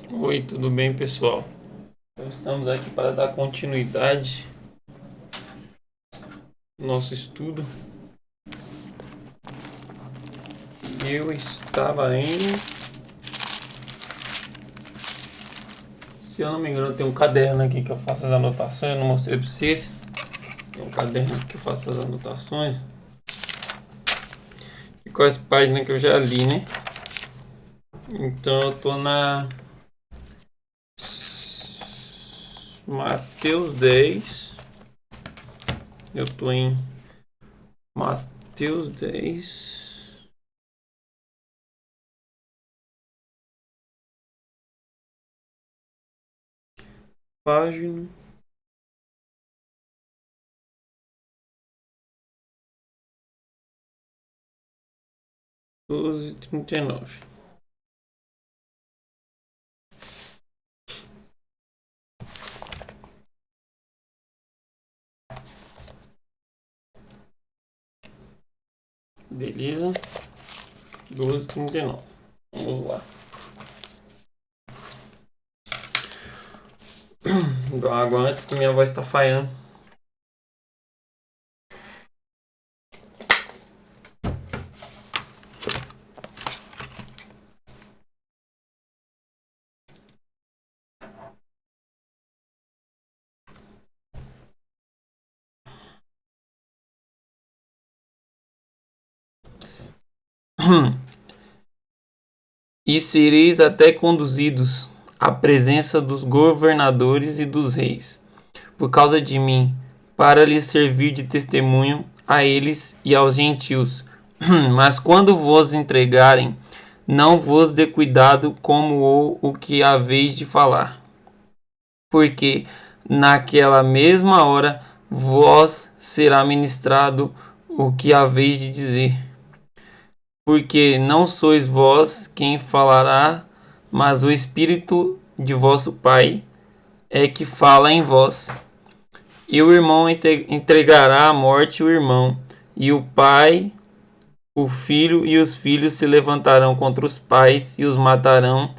Oi, tudo bem, pessoal? Então, estamos aqui para dar continuidade ao nosso estudo. Eu estava se eu não me engano, tem um caderno aqui que eu faço as anotações. Eu não mostrei para vocês. Tem um caderno aqui que eu faço as anotações. E quais páginas que eu já li, né? Então eu tô na Mateus 10. Eu tô em Mateus 10. Página 12:39. Beleza? 12:39. Vamos lá. Dou água antes que minha voz tá falhando. E sereis até conduzidos à presença dos governadores e dos reis, por causa de mim, para lhes servir de testemunho a eles e aos gentios. Mas quando vos entregarem, não vos dê cuidado como o que haveis de falar, porque naquela mesma hora vos será ministrado o que haveis de dizer. Porque não sois vós quem falará, mas o Espírito de vosso Pai é que fala em vós. E o irmão entregará à morte o irmão, e o pai, o filho, e os filhos se levantarão contra os pais e os matarão,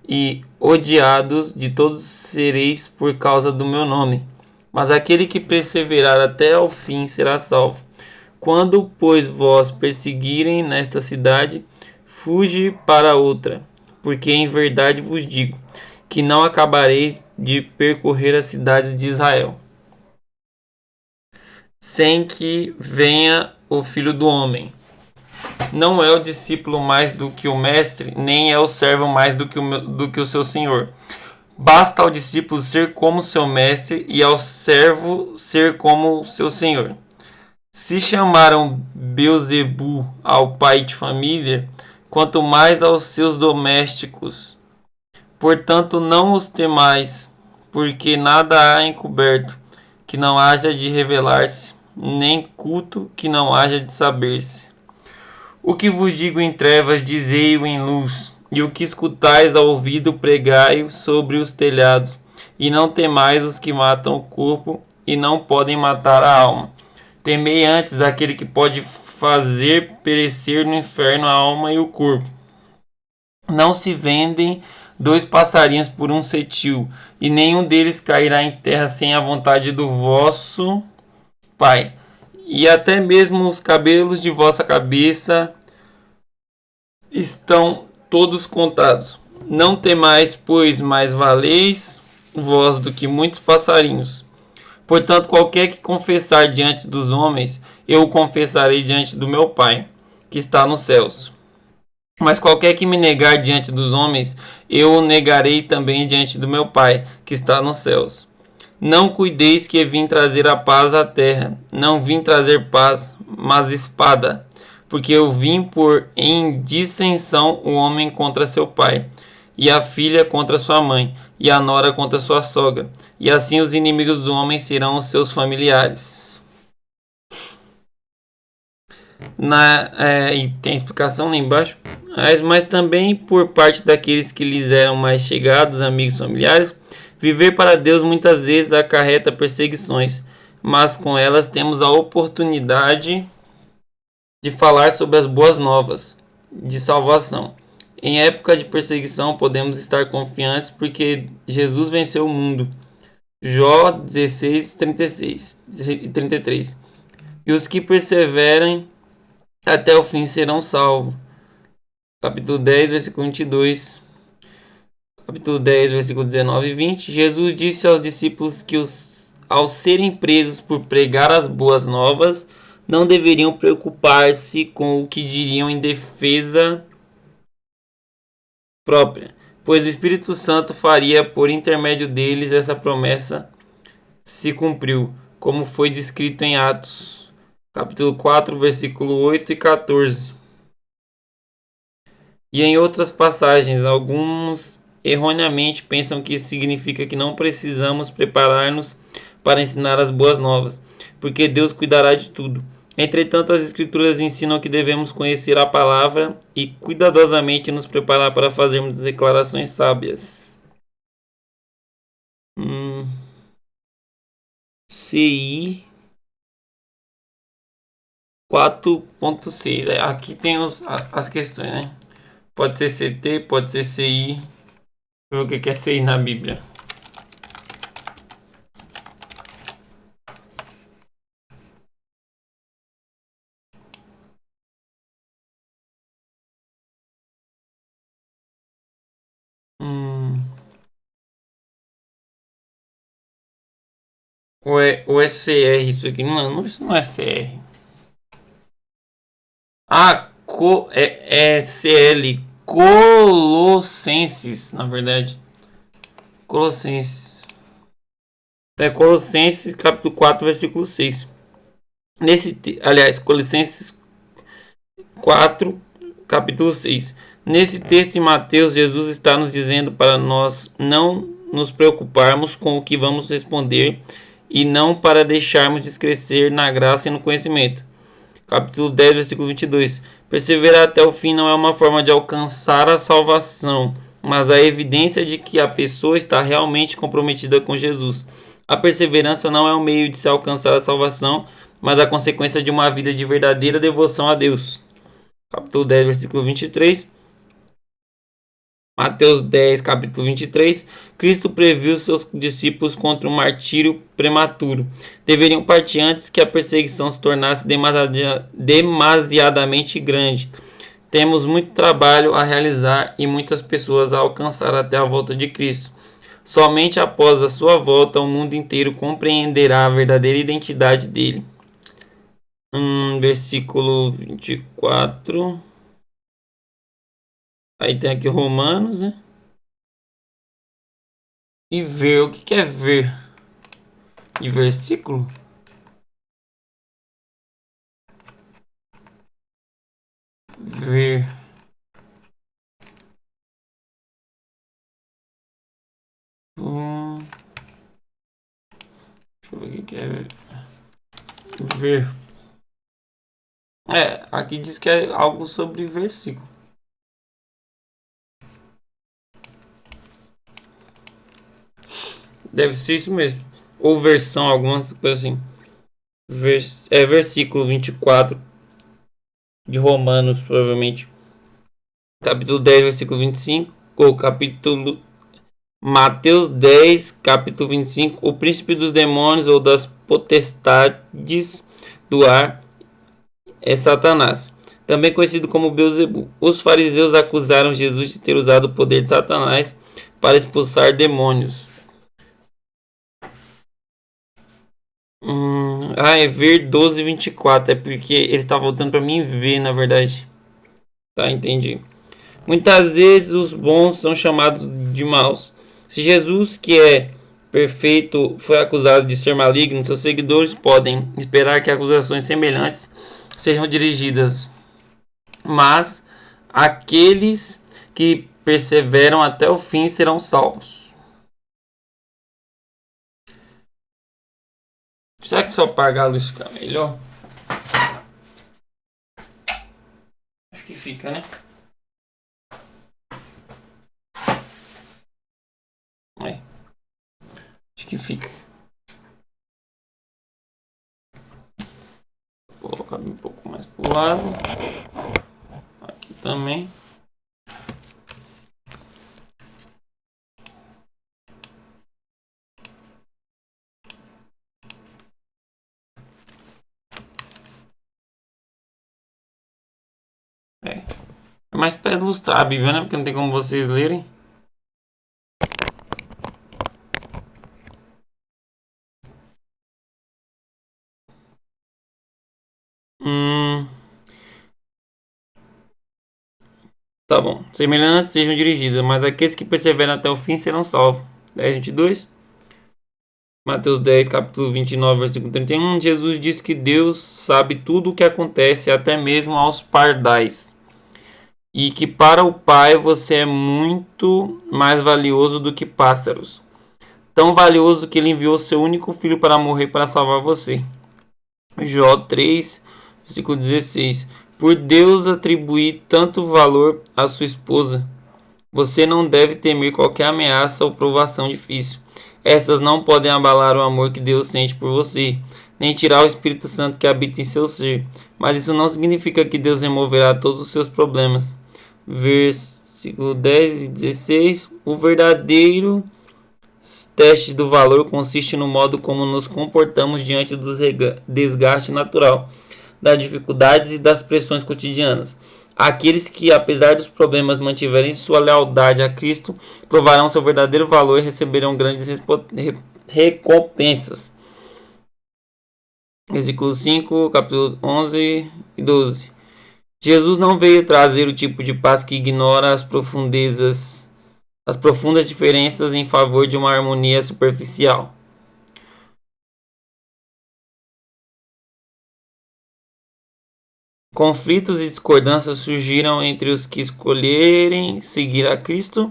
e odiados de todos sereis por causa do meu nome. Mas aquele que perseverar até ao fim será salvo. Quando, pois, vós perseguirem nesta cidade, fuge para outra, porque em verdade vos digo, que não acabareis de percorrer as cidades de Israel, sem que venha o Filho do Homem. Não é o discípulo mais do que o mestre, nem é o servo mais do que o seu senhor. Basta ao discípulo ser como seu mestre e ao servo ser como seu senhor. Se chamaram Beelzebu ao pai de família, quanto mais aos seus domésticos. Portanto, não os temais, porque nada há encoberto que não haja de revelar-se, nem culto que não haja de saber-se. O que vos digo em trevas, dizei-o em luz, e o que escutais ao ouvido, pregai-o sobre os telhados. E não temais os que matam o corpo e não podem matar a alma. Temei antes aquele que pode fazer perecer no inferno a alma e o corpo. Não se vendem 2 passarinhos por um cetil, e nenhum deles cairá em terra sem a vontade do vosso Pai. E até mesmo os cabelos de vossa cabeça estão todos contados. Não temais, pois mais valeis vós do que muitos passarinhos. Portanto, qualquer que confessar diante dos homens, eu o confessarei diante do meu Pai, que está nos céus. Mas qualquer que me negar diante dos homens, eu o negarei também diante do meu Pai, que está nos céus. Não cuideis que vim trazer a paz à terra. Não vim trazer paz, mas espada. Porque eu vim pôr em dissensão o homem contra seu pai, e a filha contra sua mãe, e a nora contra sua sogra. E assim os inimigos do homem serão os seus familiares. E tem explicação lá embaixo. Mas também por parte daqueles que lhes eram mais chegados, amigos familiares, viver para Deus muitas vezes acarreta perseguições, mas com elas temos a oportunidade de falar sobre as boas novas de salvação. Em época de perseguição, podemos estar confiantes porque Jesus venceu o mundo. Jó 16, 36 e 33. E os que perseverem até o fim serão salvos. Capítulo 10, versículo 22. Capítulo 10, versículo 19 e 20. Jesus disse aos discípulos que ao serem presos por pregar as boas novas, não deveriam preocupar-se com o que diriam em defesa própria, pois o Espírito Santo faria por intermédio deles essa promessa se cumpriu, como foi descrito em Atos, capítulo 4, versículo 8 e 14. E em outras passagens, alguns erroneamente pensam que isso significa que não precisamos preparar-nos para ensinar as boas novas, porque Deus cuidará de tudo. Entretanto, as Escrituras ensinam que devemos conhecer a palavra e cuidadosamente nos preparar para fazermos declarações sábias. CI 4.6. Aqui tem as questões, né? Pode ser CT, pode ser CI. Deixa eu ver o que é CI na Bíblia. Ou é CR isso aqui? Não, isso não é CR. É CL. Colossenses, na verdade. Colossenses. É Colossenses, capítulo 4, versículo 6. Colossenses 4, capítulo 6. Nesse texto em Mateus, Jesus está nos dizendo para nós não nos preocuparmos com o que vamos responder e não para deixarmos de crescer na graça e no conhecimento. Capítulo 10, versículo 22. Perseverar até o fim não é uma forma de alcançar a salvação, mas a evidência de que a pessoa está realmente comprometida com Jesus. A perseverança não é um meio de se alcançar a salvação, mas a consequência de uma vida de verdadeira devoção a Deus. Capítulo 10, versículo 23. Mateus 10, capítulo 23. Cristo previu seus discípulos contra um martírio prematuro. Deveriam partir antes que a perseguição se tornasse demasiadamente grande. Temos muito trabalho a realizar e muitas pessoas a alcançar até a volta de Cristo. Somente após a sua volta, o mundo inteiro compreenderá a verdadeira identidade dele. Versículo 24. Aí tem aqui Romanos, né? E ver, o que é ver? De versículo? Ver. Deixa eu ver o que é ver. Aqui diz que é algo sobre versículo. Deve ser isso mesmo. Ou versão, algumas coisas assim. Versículo 24 de Romanos, provavelmente. Capítulo 10, versículo 25. Ou capítulo Mateus 10, capítulo 25. O príncipe dos demônios ou das potestades do ar é Satanás, também conhecido como Beelzebul. Os fariseus acusaram Jesus de ter usado o poder de Satanás para expulsar demônios. É ver 12:24. É porque ele está voltando para mim ver, na verdade. Tá, entendi. Muitas vezes os bons são chamados de maus. Se Jesus, que é perfeito, foi acusado de ser maligno, seus seguidores podem esperar que acusações semelhantes sejam dirigidas. Mas aqueles que perseveram até o fim serão salvos. Será que só apagar a luz fica melhor? Acho que fica, né? Acho que fica. Vou colocar um pouco mais pro lado. Aqui também. mais para ilustrar a Bíblia, né? Porque não tem como vocês lerem. Tá bom. Semelhantes sejam dirigidas, mas aqueles que perseveram até o fim serão salvos. 10:22. Mateus 10, capítulo 29, versículo 31. Jesus diz que Deus sabe tudo o que acontece, até mesmo aos pardais. E que para o Pai você é muito mais valioso do que pássaros. Tão valioso que ele enviou seu único filho para morrer para salvar você. Jó 3, versículo 16. Por Deus atribuir tanto valor à sua esposa, você não deve temer qualquer ameaça ou provação difícil. Essas não podem abalar o amor que Deus sente por você, nem tirar o Espírito Santo que habita em seu ser. Mas isso não significa que Deus removerá todos os seus problemas. Versículo 10 e 16. O verdadeiro teste do valor consiste no modo como nos comportamos diante do desgaste natural, das dificuldades e das pressões cotidianas. Aqueles que, apesar dos problemas, mantiverem sua lealdade a Cristo, provarão seu verdadeiro valor e receberão grandes recompensas. Versículo 5, capítulo 11 e 12. Jesus não veio trazer o tipo de paz que ignora as profundas diferenças em favor de uma harmonia superficial. Conflitos e discordâncias surgiram entre os que escolherem seguir a Cristo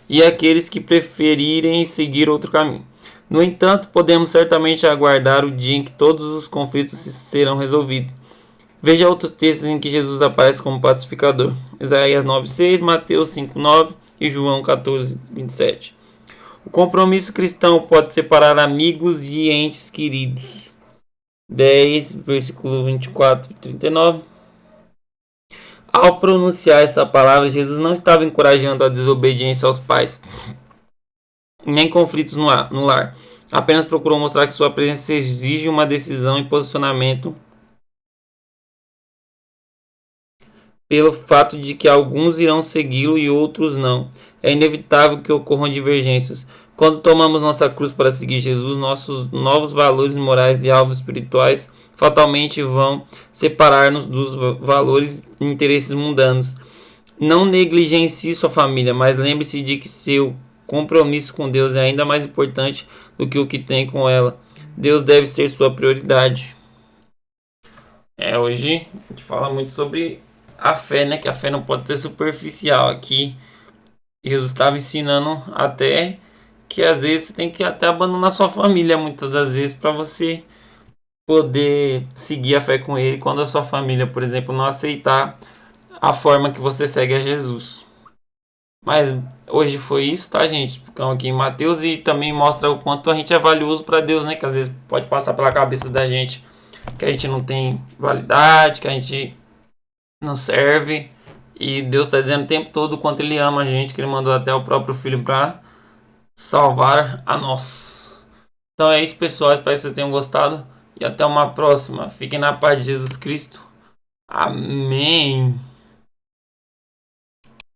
e aqueles que preferirem seguir outro caminho. No entanto, podemos certamente aguardar o dia em que todos os conflitos serão resolvidos. Veja outros textos em que Jesus aparece como pacificador. Isaías 9:6, Mateus 5:9 e João 14:27. O compromisso cristão pode separar amigos e entes queridos. 10, versículo 24 e 39. Ao pronunciar essa palavra, Jesus não estava encorajando a desobediência aos pais, nem conflitos no lar. Apenas procurou mostrar que sua presença exige uma decisão e posicionamento, pelo fato de que alguns irão segui-lo e outros não. É inevitável que ocorram divergências. Quando tomamos nossa cruz para seguir Jesus, nossos novos valores morais e alvos espirituais fatalmente vão separar-nos dos valores e interesses mundanos. Não negligencie sua família, mas lembre-se de que seu compromisso com Deus é ainda mais importante do que o que tem com ela. Deus deve ser sua prioridade. Hoje a gente fala muito sobre a fé, né? Que a fé não pode ser superficial. Aqui Jesus estava ensinando até que às vezes você tem que até abandonar sua família muitas das vezes para você poder seguir a fé com ele quando a sua família, por exemplo, não aceitar a forma que você segue a Jesus. Mas hoje foi isso, tá, gente? Ficamos aqui em Mateus e também mostra o quanto a gente é valioso para Deus, né? Que às vezes pode passar pela cabeça da gente que a gente não tem validade, que a gente não serve. E Deus está dizendo o tempo todo o quanto Ele ama a gente, que Ele mandou até o próprio Filho para salvar a nós. Então é isso, pessoal. Espero que vocês tenham gostado. E até uma próxima. Fiquem na paz de Jesus Cristo. Amém.